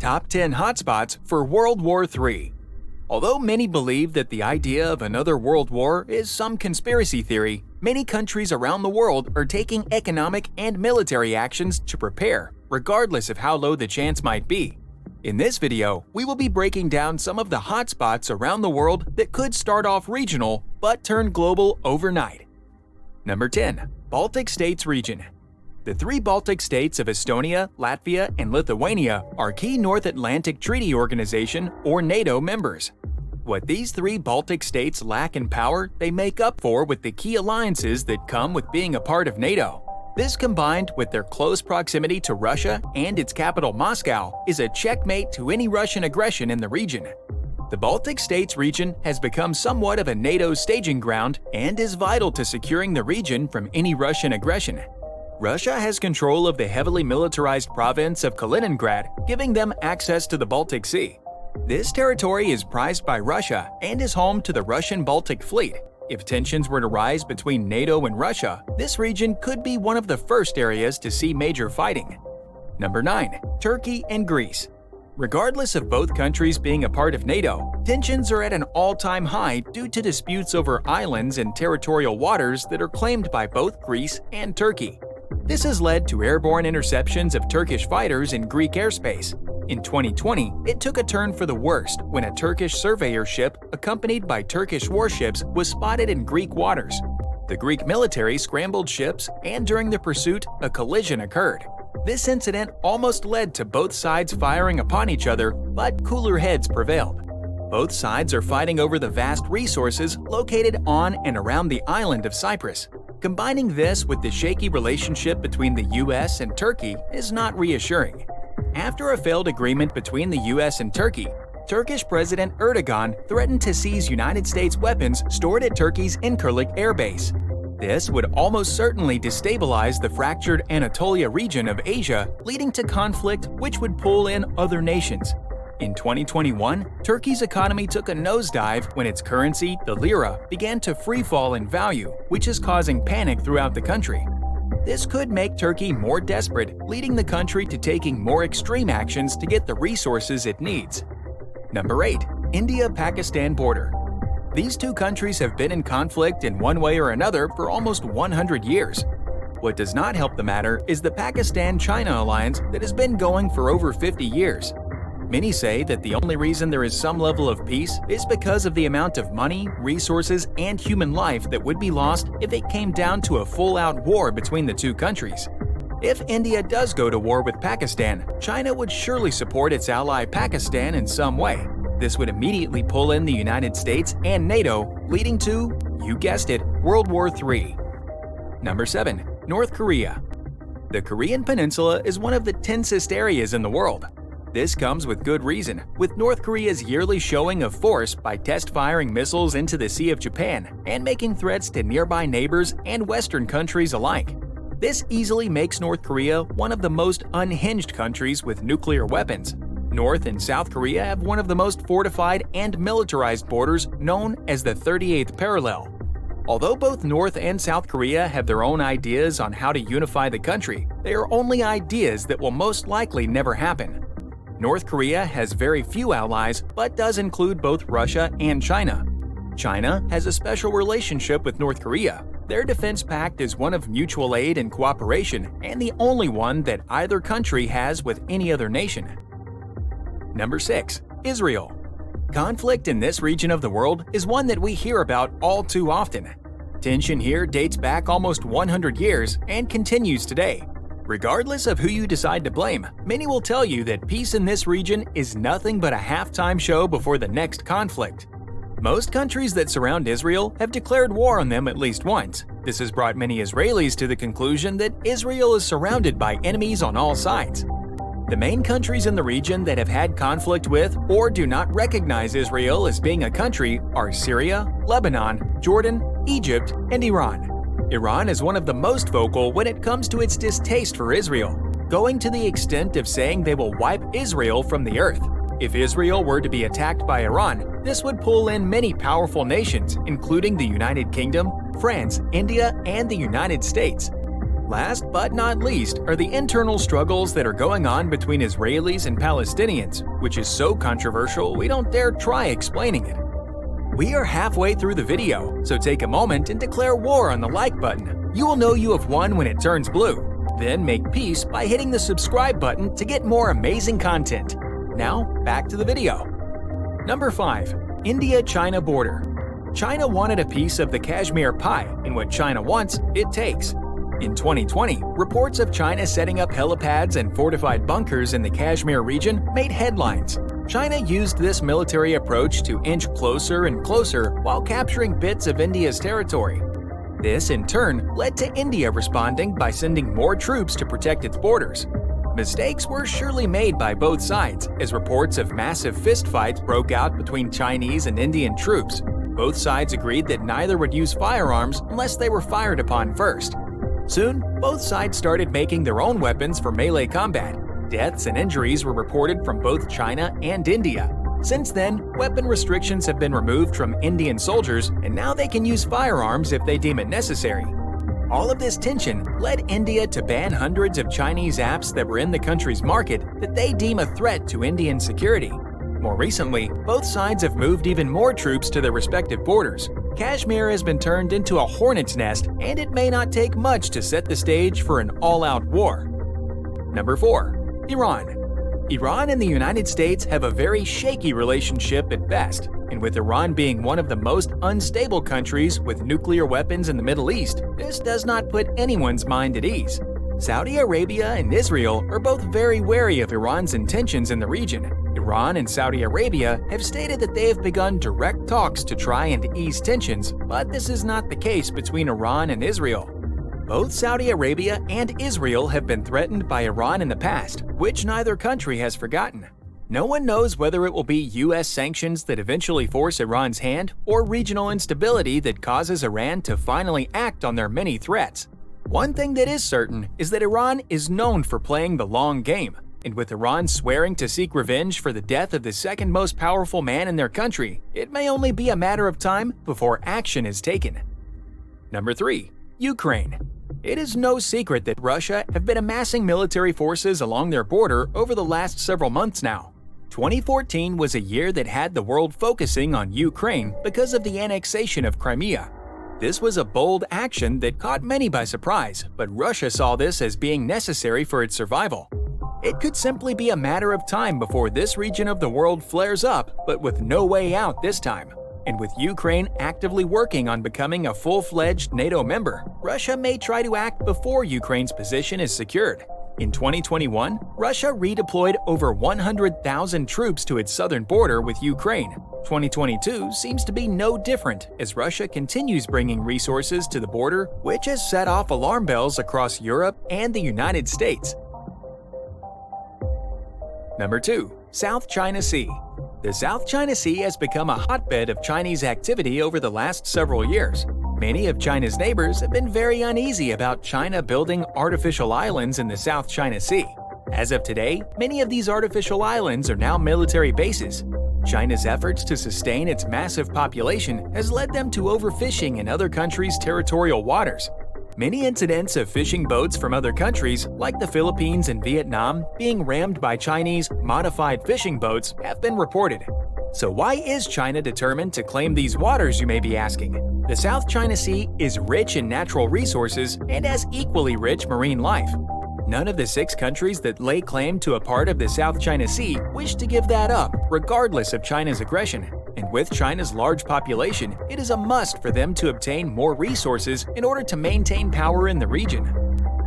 Top 10 Hotspots for World War III. Although many believe that the idea of another world war is some conspiracy theory, many countries around the world are taking economic and military actions to prepare, regardless of how low the chance might be. In this video, we will be breaking down some of the hotspots around the world that could start off regional but turn global overnight. Number 10. Baltic States Region. The three Baltic states of Estonia, Latvia, and Lithuania are key North Atlantic Treaty Organization or NATO members. What these three Baltic states lack in power, they make up for with the key alliances that come with being a part of NATO. This, combined with their close proximity to Russia and its capital Moscow, is a checkmate to any Russian aggression in the region. The Baltic States region has become somewhat of a NATO staging ground and is vital to securing the region from any Russian aggression. Russia has control of the heavily militarized province of Kaliningrad, giving them access to the Baltic Sea. This territory is prized by Russia and is home to the Russian Baltic Fleet. If tensions were to rise between NATO and Russia, this region could be one of the first areas to see major fighting. Number 9. Turkey and Greece. Regardless of both countries being a part of NATO, tensions are at an all-time high due to disputes over islands and territorial waters that are claimed by both Greece and Turkey. This has led to airborne interceptions of Turkish fighters in Greek airspace. In 2020, it took a turn for the worst when a Turkish surveyor ship accompanied by Turkish warships was spotted in Greek waters. The Greek military scrambled ships, and during the pursuit, a collision occurred. This incident almost led to both sides firing upon each other, but cooler heads prevailed. Both sides are fighting over the vast resources located on and around the island of Cyprus. Combining this with the shaky relationship between the US and Turkey is not reassuring. After a failed agreement between the US and Turkey, Turkish President Erdogan threatened to seize United States weapons stored at Turkey's Incirlik air base. This would almost certainly destabilize the fractured Anatolia region of Asia, leading to conflict which would pull in other nations. In 2021, Turkey's economy took a nosedive when its currency, the lira, began to freefall in value, which is causing panic throughout the country. This could make Turkey more desperate, leading the country to taking more extreme actions to get the resources it needs. Number 8. India-Pakistan border. These two countries have been in conflict in one way or another for almost 100 years. What does not help the matter is the Pakistan-China alliance that has been going for over 50 years. Many say that the only reason there is some level of peace is because of the amount of money, resources, and human life that would be lost if it came down to a full-out war between the two countries. If India does go to war with Pakistan, China would surely support its ally Pakistan in some way. This would immediately pull in the United States and NATO, leading to, you guessed it, World War III. Number 7. North Korea. The Korean Peninsula is one of the tensest areas in the world. This comes with good reason, with North Korea's yearly showing of force by test-firing missiles into the Sea of Japan and making threats to nearby neighbors and Western countries alike. This easily makes North Korea one of the most unhinged countries with nuclear weapons. North and South Korea have one of the most fortified and militarized borders, known as the 38th parallel. Although both North and South Korea have their own ideas on how to unify the country, they are only ideas that will most likely never happen. North Korea has very few allies, but does include both Russia and China. China has a special relationship with North Korea. Their defense pact is one of mutual aid and cooperation, and the only one that either country has with any other nation. Number 6. Israel. Conflict in this region of the world is one that we hear about all too often. Tension here dates back almost 100 years and continues today. Regardless of who you decide to blame, many will tell you that peace in this region is nothing but a halftime show before the next conflict. Most countries that surround Israel have declared war on them at least once. This has brought many Israelis to the conclusion that Israel is surrounded by enemies on all sides. The main countries in the region that have had conflict with or do not recognize Israel as being a country are Syria, Lebanon, Jordan, Egypt, and Iran. Iran is one of the most vocal when it comes to its distaste for Israel, going to the extent of saying they will wipe Israel from the earth. If Israel were to be attacked by Iran, this would pull in many powerful nations, including the United Kingdom, France, India, and the United States. Last but not least are the internal struggles that are going on between Israelis and Palestinians, which is so controversial we don't dare try explaining it. We are halfway through the video, so take a moment and declare war on the like button. You will know you have won when it turns blue. Then make peace by hitting the subscribe button to get more amazing content. Now, back to the video. Number 5. India-China border. China wanted a piece of the Kashmir pie, and what China wants, it takes. In 2020, reports of China setting up helipads and fortified bunkers in the Kashmir region made headlines. China used this military approach to inch closer and closer while capturing bits of India's territory. This, in turn, led to India responding by sending more troops to protect its borders. Mistakes were surely made by both sides, as reports of massive fistfights broke out between Chinese and Indian troops. Both sides agreed that neither would use firearms unless they were fired upon first. Soon, both sides started making their own weapons for melee combat. Deaths and injuries were reported from both China and India. Since then, weapon restrictions have been removed from Indian soldiers, and now they can use firearms if they deem it necessary. All of this tension led India to ban hundreds of Chinese apps that were in the country's market that they deem a threat to Indian security. More recently, both sides have moved even more troops to their respective borders. Kashmir has been turned into a hornet's nest, and it may not take much to set the stage for an all-out war. Number 4. Iran. Iran and the United States have a very shaky relationship at best, and with Iran being one of the most unstable countries with nuclear weapons in the Middle East, this does not put anyone's mind at ease. Saudi Arabia and Israel are both very wary of Iran's intentions in the region. Iran and Saudi Arabia have stated that they have begun direct talks to try and ease tensions, but this is not the case between Iran and Israel. Both Saudi Arabia and Israel have been threatened by Iran in the past, which neither country has forgotten. No one knows whether it will be U.S. sanctions that eventually force Iran's hand or regional instability that causes Iran to finally act on their many threats. One thing that is certain is that Iran is known for playing the long game, and with Iran swearing to seek revenge for the death of the second most powerful man in their country, it may only be a matter of time before action is taken. Number 3. Ukraine. It is no secret that Russia have been amassing military forces along their border over the last several months now. 2014 was a year that had the world focusing on Ukraine because of the annexation of Crimea. This was a bold action that caught many by surprise, but Russia saw this as being necessary for its survival. It could simply be a matter of time before this region of the world flares up, but with no way out this time. And with Ukraine actively working on becoming a full-fledged NATO member, Russia may try to act before Ukraine's position is secured. In 2021, Russia redeployed over 100,000 troops to its southern border with Ukraine. 2022 seems to be no different as Russia continues bringing resources to the border, which has set off alarm bells across Europe and the United States. Number 2. South China Sea. The South China Sea has become a hotbed of Chinese activity over the last several years. Many of China's neighbors have been very uneasy about China building artificial islands in the South China Sea. As of today, many of these artificial islands are now military bases. China's efforts to sustain its massive population has led them to overfishing in other countries' territorial waters. Many incidents of fishing boats from other countries, like the Philippines and Vietnam, being rammed by Chinese modified fishing boats have been reported. So why is China determined to claim these waters, you may be asking? The South China Sea is rich in natural resources and has equally rich marine life. None of the 6 countries that lay claim to a part of the South China Sea wish to give that up, regardless of China's aggression. And with China's large population, it is a must for them to obtain more resources in order to maintain power in the region.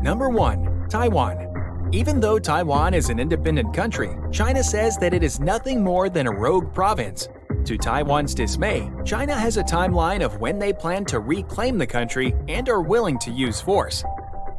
Number 1. Taiwan. Even though Taiwan is an independent country, China says that it is nothing more than a rogue province. To Taiwan's dismay, China has a timeline of when they plan to reclaim the country and are willing to use force.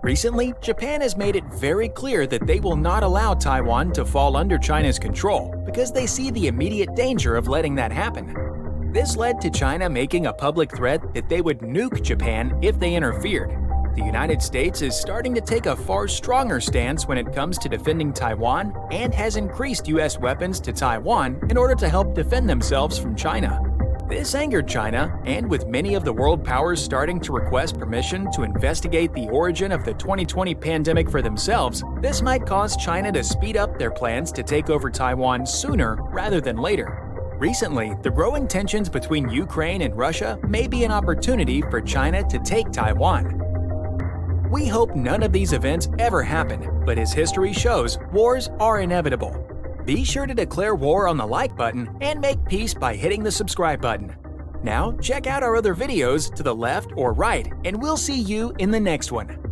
Recently, Japan has made it very clear that they will not allow Taiwan to fall under China's control because they see the immediate danger of letting that happen. This led to China making a public threat that they would nuke Japan if they interfered. The United States is starting to take a far stronger stance when it comes to defending Taiwan and has increased U.S. weapons to Taiwan in order to help defend themselves from China. This angered China, and with many of the world powers starting to request permission to investigate the origin of the 2020 pandemic for themselves, this might cause China to speed up their plans to take over Taiwan sooner rather than later. Recently, the growing tensions between Ukraine and Russia may be an opportunity for China to take Taiwan. We hope none of these events ever happen, but as history shows, wars are inevitable. Be sure to declare war on the like button and make peace by hitting the subscribe button. Now, check out our other videos to the left or right, and we'll see you in the next one.